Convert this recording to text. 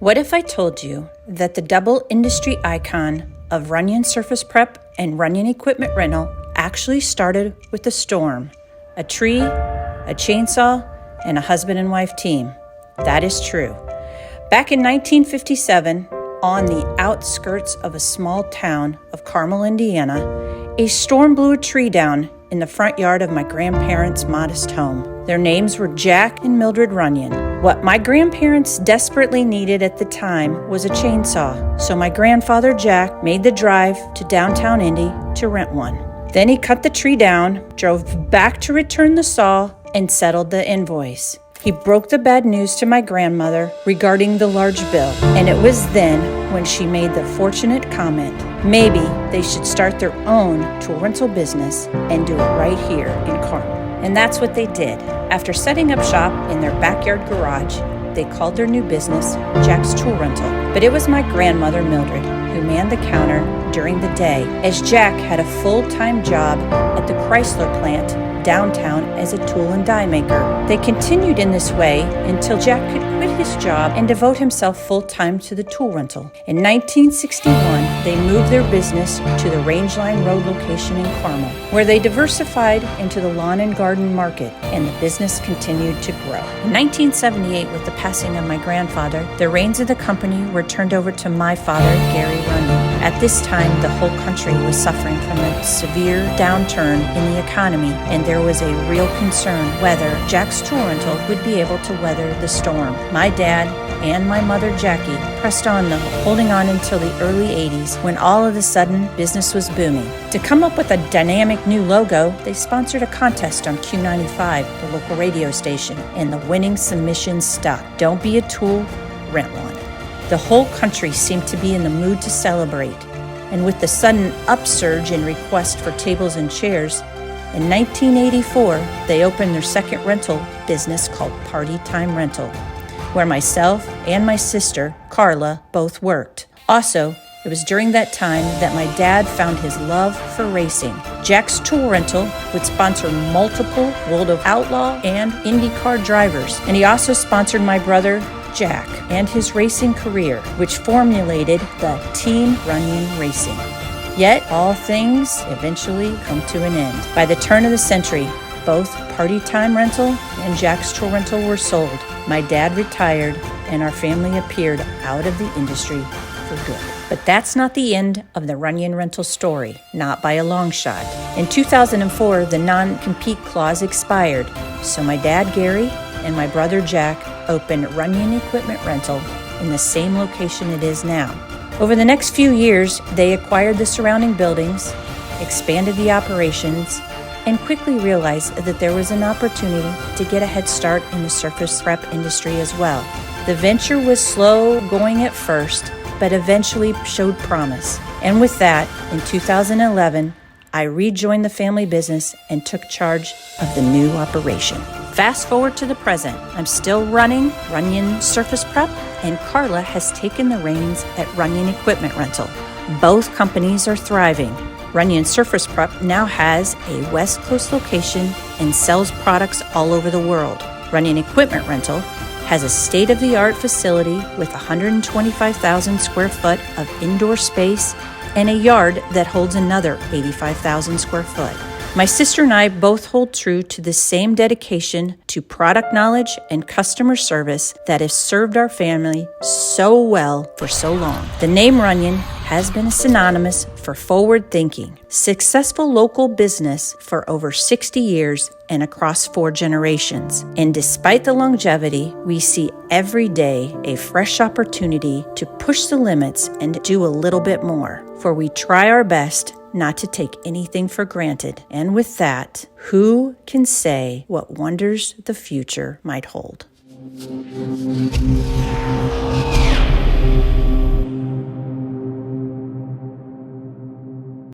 What if I told you that the double industry icon of Runyon Surface Prep and Runyon Equipment Rental actually started with a storm, a tree, a chainsaw, and a husband and wife team? That is true. Back in 1957, on the outskirts of a small town of Carmel, Indiana, a storm blew a tree down in the front yard of my grandparents' modest home. Their names were Jack and Mildred Runyon. What my grandparents desperately needed at the time was a chainsaw, so my grandfather Jack made the drive to downtown Indy to rent one. Then he cut the tree down, drove back to return the saw, and settled the invoice. He broke the bad news to my grandmother regarding the large bill, and it was then when she made the fortunate comment, maybe they should start their own tool rental business and do it right here in Carmel. And that's what they did. After setting up shop in their backyard garage, they called their new business Jack's Tool Rental. But it was my grandmother, Mildred, who manned the counter during the day, as Jack had a full-time job at the Chrysler plant downtown as a tool and die maker. They continued in this way until Jack could quit his job and devote himself full-time to the tool rental. In 1961, they moved their business to the Rangeline Road location in Carmel, where they diversified into the lawn and garden market, and the business continued to grow. In 1978, with the passing of my grandfather, the reins of the company were turned over to my father, Gary Runyon. At this time, the whole country was suffering from a severe downturn in the economy, and there was a real concern whether Jack's Tool Rental would be able to weather the storm. My dad and my mother, Jackie, pressed on though, holding on until the early 80s when all of a sudden business was booming. To come up with a dynamic new logo, they sponsored a contest on Q95, the local radio station, and the winning submission stuck. Don't be a tool, rent one. The whole country seemed to be in the mood to celebrate, and with the sudden upsurge in requests for tables and chairs, in 1984, they opened their second rental business called Party Time Rental, where myself and my sister, Carla, both worked. Also, it was during that time that my dad found his love for racing. Jack's Tool Rental would sponsor multiple World of Outlaw and IndyCar drivers, and he also sponsored my brother, Jack, and his racing career, which formulated the Team Runyon Racing. Yet, all things eventually come to an end. By the turn of the century, both Party Time Rental and Jack's Tool Rental were sold. My dad retired, and our family appeared out of the industry for good. But that's not the end of the Runyon Rental story, not by a long shot. In 2004, the non-compete clause expired, so my dad, Gary, and my brother, Jack, opened Runyon Equipment Rental in the same location it is now. Over the next few years, they acquired the surrounding buildings, expanded the operations, and quickly realized that there was an opportunity to get a head start in the surface prep industry as well. The venture was slow going at first, but eventually showed promise. And with that, in 2011, I rejoined the family business and took charge of the new operation. Fast forward to the present, I'm still running Runyon Surface Prep, and Carla has taken the reins at Runyon Equipment Rental. Both companies are thriving. Runyon Surface Prep now has a West Coast location and sells products all over the world. Runyon Equipment Rental has a state-of-the-art facility with 125,000 square foot of indoor space and a yard that holds another 85,000 square foot. My sister and I both hold true to the same dedication to product knowledge and customer service that has served our family so well for so long. The name Runyon has been synonymous for forward thinking, successful local business for over 60 years and across 4 generations. And despite the longevity, we see every day a fresh opportunity to push the limits and do a little bit more. For we try our best not to take anything for granted. And with that, who can say what wonders the future might hold?